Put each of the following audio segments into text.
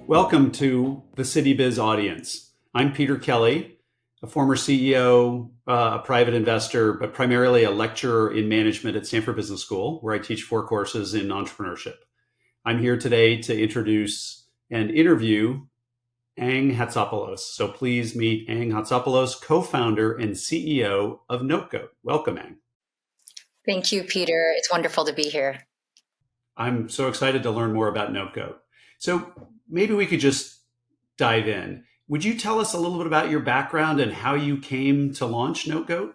Welcome to the Citybiz audience. I'm Peter Kelly, a former CEO, a private investor, but primarily a lecturer in management at Stanford Business School, where I teach 4 courses in entrepreneurship. I'm here today to introduce and interview Anh Hatzopoulos. So please meet Anh Hatzopoulos, co-founder and CEO of NoteGoat. Welcome, Anh. Thank you, Peter. It's wonderful to be here. I'm so excited to learn more about NoteGoat. So maybe we could just dive in. Would you tell us a little bit about your background and how you came to launch NoteGoat?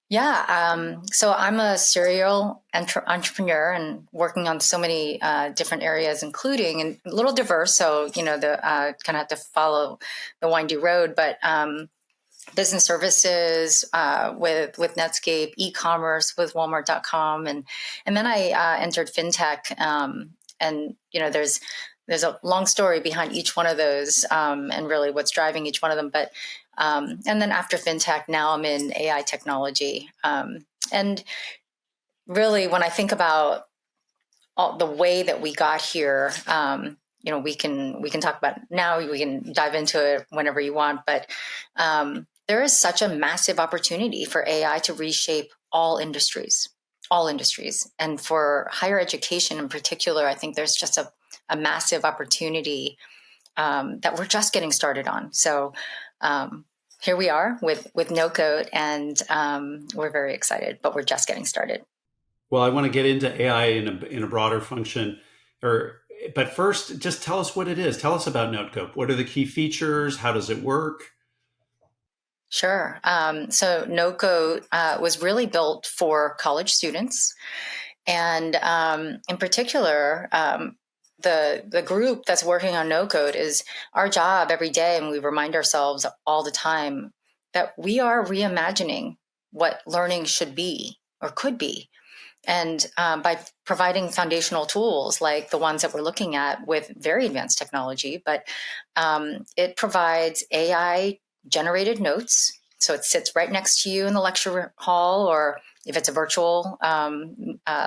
Yeah, so I'm a serial entrepreneur and working on so many different areas, including and a little diverse. So the kind of have to follow the windy road, but business services with Netscape, e-commerce with Walmart.com, and then I entered fintech. And there's a long story behind each one of those, and really what's driving each one of them. But and then after fintech, now I'm in AI technology. And really, when I think about the way that we got here, we can talk about it now. We can dive into it whenever you want. But there is such a massive opportunity for AI to reshape all industries. And for higher education in particular, I think there's just a massive opportunity that we're just getting started on. So here we are with NoteGoat, and we're very excited, but we're just getting started. Well, I want to get into AI in a broader function, but first, just tell us what it is. Tell us about NoteGoat. What are the key features? How does it work? Sure. So NoteGoat was really built for college students, and in particular, the group that's working on NoteGoat is our job every day, and we remind ourselves all the time that we are reimagining what learning should be or could be. And by providing foundational tools like the ones that we're looking at with very advanced technology, but it provides AI generated notes. So it sits right next to you in the lecture hall, or if it's a virtual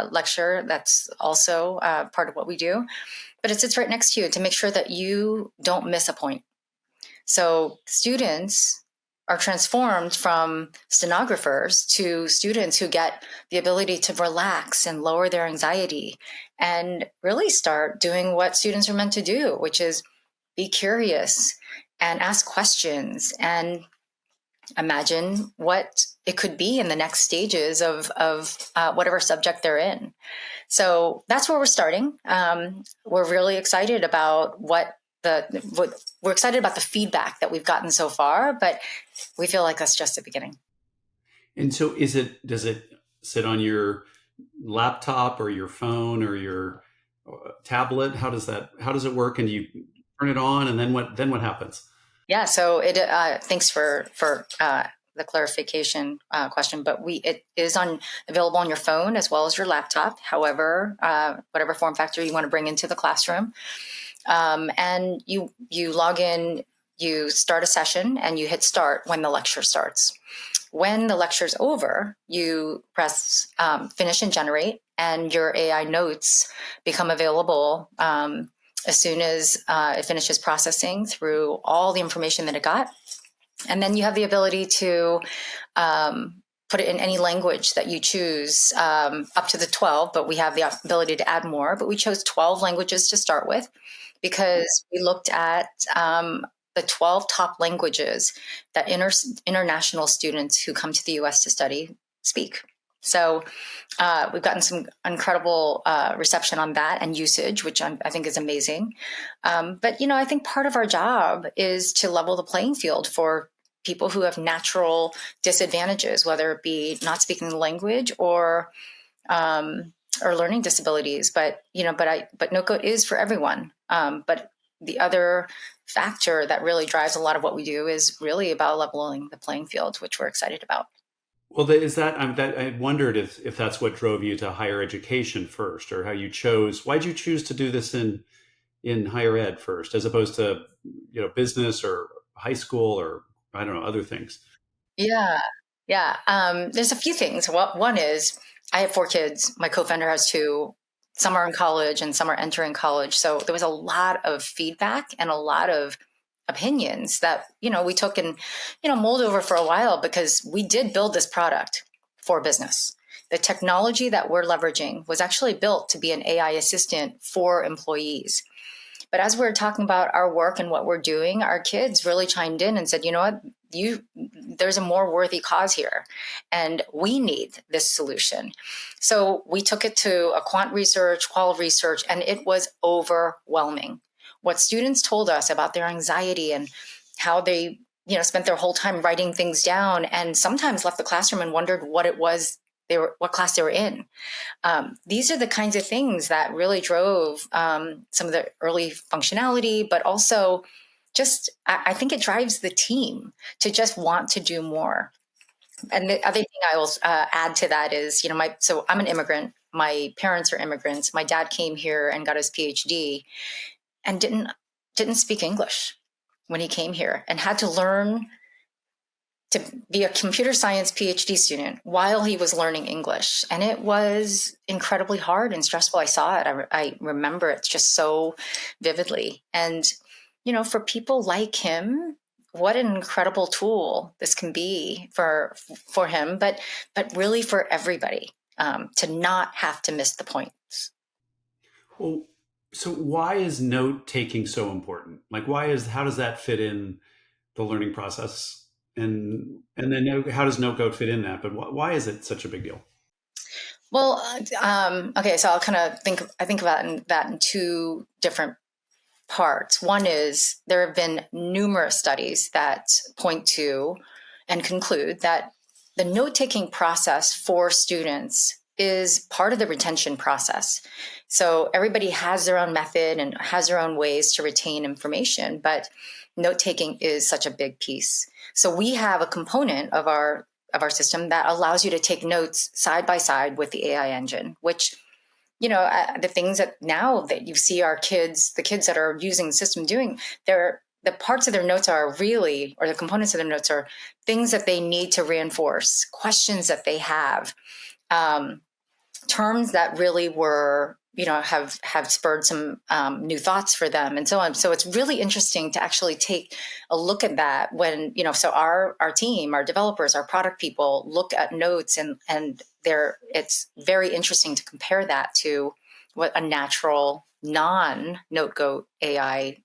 lecture, that's also part of what we do. But it sits right next to you to make sure that you don't miss a point. So students are transformed from stenographers to students who get the ability to relax and lower their anxiety and really start doing what students are meant to do, which is be curious and ask questions and imagine what it could be in the next stages of whatever subject they're in. So that's where we're starting. We're really excited about we're excited about the feedback that we've gotten so far, but we feel like that's just the beginning. And so does it sit on your laptop or your phone or your tablet? How does it work? And you turn it on, and then what happens? Yeah. So thanks for the clarification question, but it is available on your phone as well as your laptop. However, whatever form factor you want to bring into the classroom, and you log in, you start a session, and you hit start when the lecture starts. When the lecture's over, you press finish and generate, and your AI notes become available as soon as it finishes processing through all the information that it got. And then you have the ability to put it in any language that you choose, up to the 12, but we have the ability to add more. But we chose 12 languages to start with because we looked at the 12 top languages that international students who come to the US to study speak. So we've gotten some incredible reception on that and usage, which I think is amazing. But, I think part of our job is to level the playing field for people who have natural disadvantages, whether it be not speaking the language or learning disabilities. But NoteGoat is for everyone. But the other factor that really drives a lot of what we do is really about leveling the playing field, which we're excited about. Well, I wondered if that's what drove you to higher education first, or why'd you choose to do this in higher ed first, as opposed to, business or high school or, I don't know, other things? Yeah. There's a few things. One is I have 4 kids. My co-founder has 2. some are in college and some are entering college. So there was a lot of feedback and a lot of opinions that, we took and, molded over for a while, because we did build this product for business. The technology that we're leveraging was actually built to be an AI assistant for employees. But as we're talking about our work and what we're doing, our kids really chimed in and said, you know what, there's a more worthy cause here, and we need this solution. So we took it to a quant research, qual research, and it was overwhelming. What students told us about their anxiety and how they, spent their whole time writing things down, and sometimes left the classroom and wondered what it was what class they were in. These are the kinds of things that really drove some of the early functionality, but also just, I think it drives the team to just want to do more. And the other thing I will add to that is, so I'm an immigrant. My parents are immigrants. My dad came here and got his PhD and didn't speak English when he came here, and had to learn to be a computer science PhD student while he was learning English. And it was incredibly hard and stressful. I saw it. I remember it just so vividly. And, for people like him, what an incredible tool this can be for him, but really for everybody, to not have to miss the points. Well, so why is note taking so important? Like, how does that fit in the learning process? And then how does NoteGoat fit in that? But why is it such a big deal? Well, okay, so I'll kind of think about that in two different parts. One is, there have been numerous studies that point to and conclude that the note-taking process for students is part of the retention process. So everybody has their own method and has their own ways to retain information, but note-taking is such a big piece. So we have a component of our system that allows you to take notes side by side with the AI engine, which, the things that now that you see our kids, the kids that are using the system doing, the parts of their notes are really, or the components of their notes are things that they need to reinforce, questions that they have, terms that really were, have spurred some new thoughts for them, and so on. So it's really interesting to actually take a look at that when, so our team, our developers, our product people look at notes, and it's very interesting to compare that to what a natural non-NoteGoat AI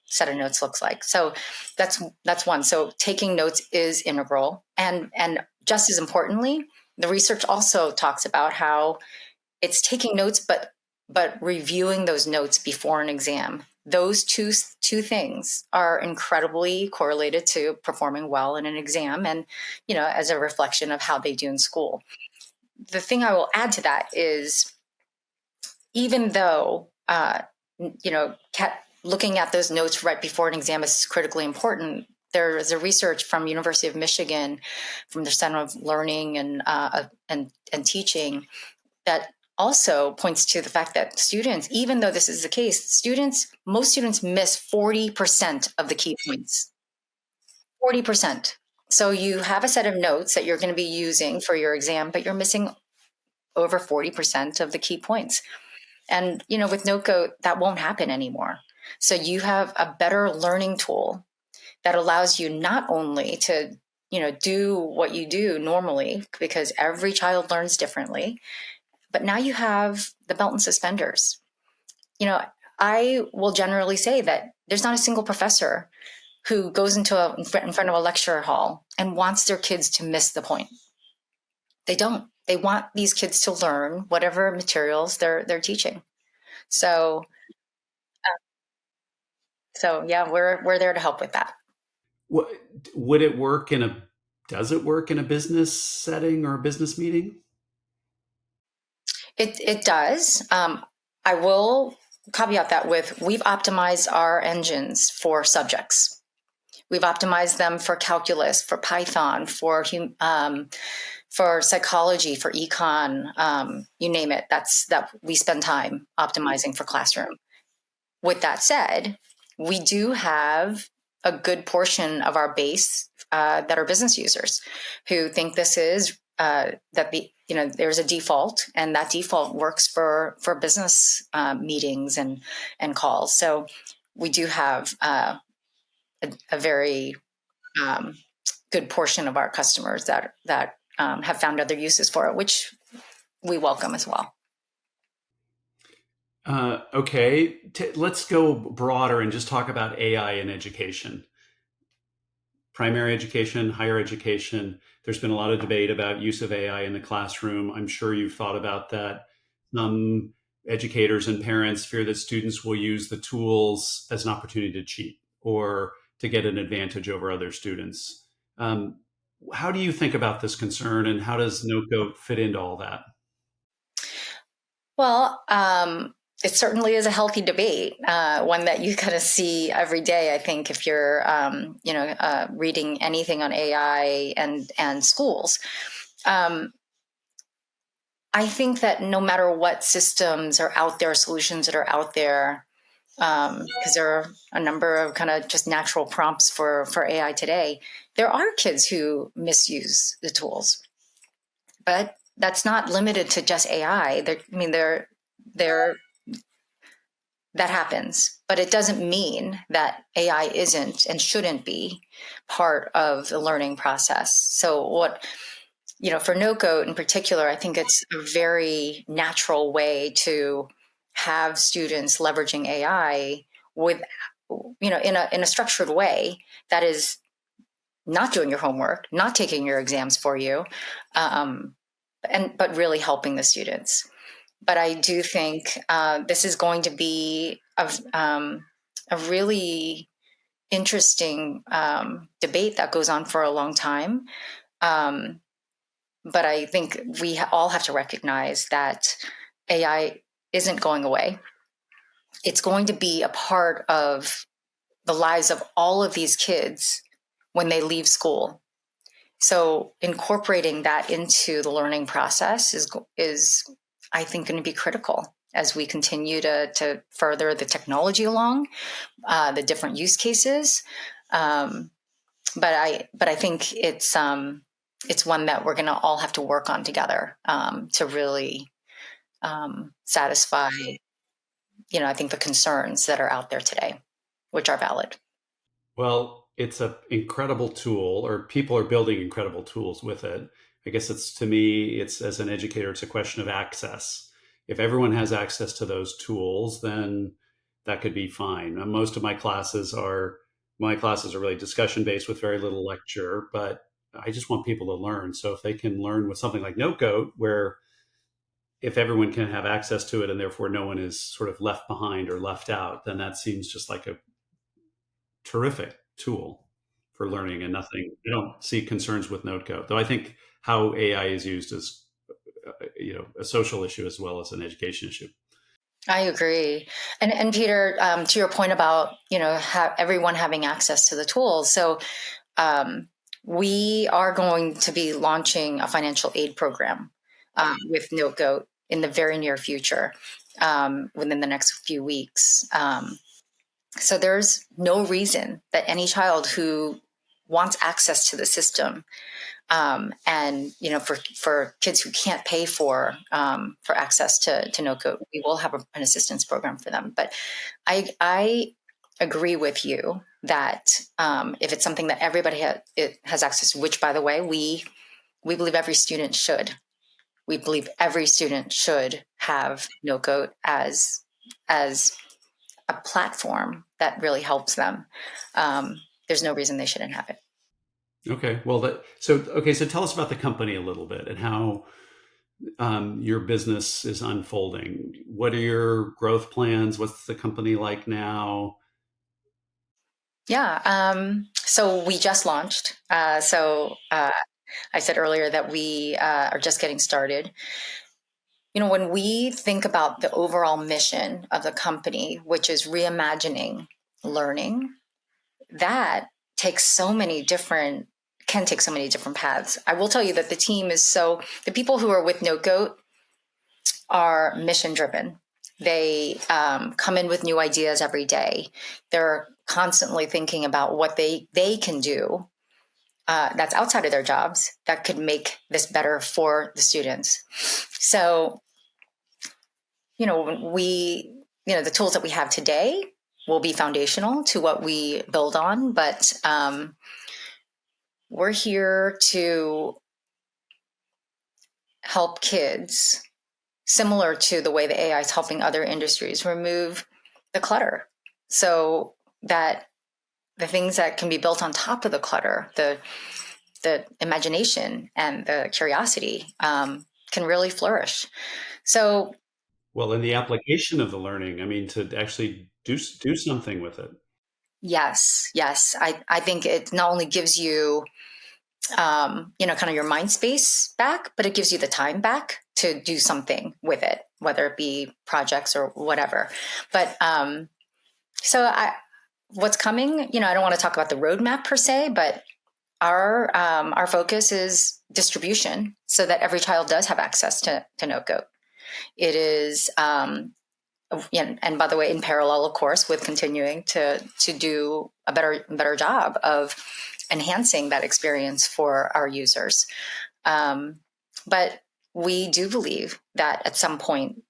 set of notes looks like. So that's one. So taking notes is integral, and just as importantly, the research also talks about how it's taking notes, but reviewing those notes before an exam. Those two things are incredibly correlated to performing well in an exam, and as a reflection of how they do in school. The thing I will add to that is, even though looking at those notes right before an exam is critically important, there is a research from University of Michigan, from the Center of Learning and Teaching, that also points to the fact that students, even though this is the case, most students miss 40% of the key points. 40%. So you have a set of notes that you're going to be using for your exam, but you're missing over 40% of the key points. And, with NoteGoat, that won't happen anymore. So you have a better learning tool that allows you not only to, do what you do normally, because every child learns differently, but now you have the belt and suspenders. I will generally say that there's not a single professor who goes in front of a lecture hall and wants their kids to miss the point. They don't. They want these kids to learn whatever materials they're teaching. So yeah, we're there to help with that. Would it work does it work in a business setting or a business meeting? It does. I will caveat that with, we've optimized our engines for subjects. We've optimized them for calculus, for Python, for psychology, for econ, you name it. That we spend time optimizing for classroom. With that said, we do have a good portion of our base that are business users who think this is there's a default, and that default works for business meetings and calls. So we do have a very good portion of our customers that have found other uses for it, which we welcome as well. Okay, let's go broader and just talk about AI in education. Primary education, higher education. There's been a lot of debate about use of AI in the classroom. I'm sure you've thought about that. Some educators and parents fear that students will use the tools as an opportunity to cheat or to get an advantage over other students. How do you think about this concern, and how does NoteGoat fit into all that? Well, it certainly is a healthy debate, one that you kind of see every day. I think if you're, reading anything on AI and schools, I think that no matter what systems are out there, solutions that are out there, because there are a number of kind of just natural prompts for AI today, there are kids who misuse the tools, but that's not limited to just AI. That happens, but it doesn't mean that AI isn't and shouldn't be part of the learning process. So for NoteGoat in particular, I think it's a very natural way to have students leveraging AI with, in a structured way that is not doing your homework, not taking your exams for you, but really helping the students. But I do think this is going to be a really interesting debate that goes on for a long time. But I think we all have to recognize that AI isn't going away. It's going to be a part of the lives of all of these kids when they leave school. So incorporating that into the learning process is I think, going to be critical as we continue to further the technology along, the different use cases. But I think it's one that we're going to all have to work on together to really satisfy, I think the concerns that are out there today, which are valid. Well, it's an incredible tool, or people are building incredible tools with it. I guess to me, it's as an educator, it's a question of access. If everyone has access to those tools, then that could be fine. Most of my classes are really discussion based with very little lecture, but I just want people to learn. So if they can learn with something like NoteGoat, where if everyone can have access to it and therefore no one is sort of left behind or left out, then that seems just like a terrific tool for learning. And I don't see concerns with NoteGoat, though I think how AI is used is a social issue as well as an education issue. I agree. And Peter, to your point about, everyone having access to the tools. So we are going to be launching a financial aid program with NoteGoat in the very near future, within the next few weeks. So there's no reason that any child who wants access to the system, and for kids who can't pay for access to NoteGoat, we will have an assistance program for them. But I agree with you that if it's something that everybody has access to, which by the way we believe every student should, have NoteGoat as a platform that really helps them. There's no reason they shouldn't have it. Okay. Well, so tell us about the company a little bit and how your business is unfolding. What are your growth plans? What's the company like now? Yeah. So we just launched. I said earlier that we are just getting started. When we think about the overall mission of the company, which is reimagining learning, that can take so many different paths. I will tell you that the people who are with NoteGoat are mission driven. They come in with new ideas every day. They're constantly thinking about what they can do that's outside of their jobs that could make this better for the students. So, the tools that we have today will be foundational to what we build on, but we're here to help kids, similar to the way the AI is helping other industries, remove the clutter so that the things that can be built on top of the clutter, the imagination and the curiosity, can really flourish. So, well, in the application of the learning, I mean, to actually do something with it. yes, I think it not only gives you, kind of your mind space back, but it gives you the time back to do something with it, whether it be projects or whatever. But what's coming, I don't want to talk about the roadmap per se, but our focus is distribution so that every child does have access to NoteGoat. It is, and by the way, in parallel, of course, with continuing to do a better job of enhancing that experience for our users. But we do believe that at some point,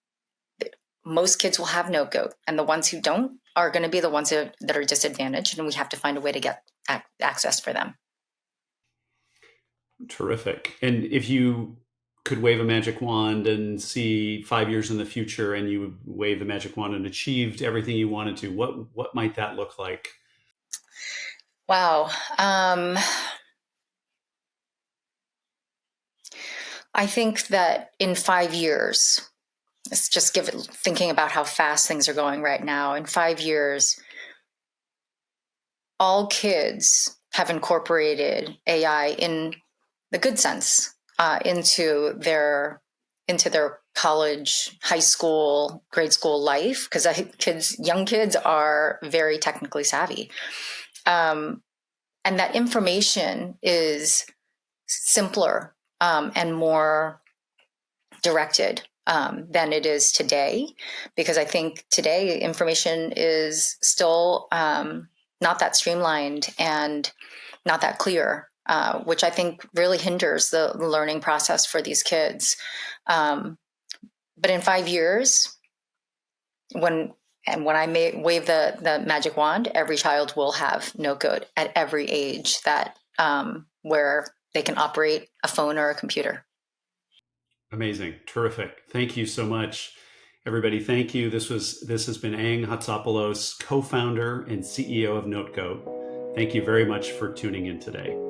most kids will have NoteGoat, and the ones who don't are going to be the ones that are disadvantaged, and we have to find a way to get access for them. Terrific. And if you could wave a magic wand and see 5 years in the future, and you would wave the magic wand and achieved everything you wanted to, what might that look like? Wow. I think that in 5 years, let's just thinking about how fast things are going right now. In 5 years, all kids have incorporated AI in the good sense into their college, high school, grade school life, because young kids are very technically savvy. And that information is simpler and more directed than it is today, because I think today information is still not that streamlined and not that clear, which I think really hinders the learning process for these kids. But in 5 years, when I may wave the magic wand, every child will have NoteGoat at every age that where they can operate a phone or a computer. Amazing. Terrific. Thank you so much, everybody. Thank you. This has been Anh Hatzopoulos, co-founder and CEO of NoteGoat. Thank you very much for tuning in today.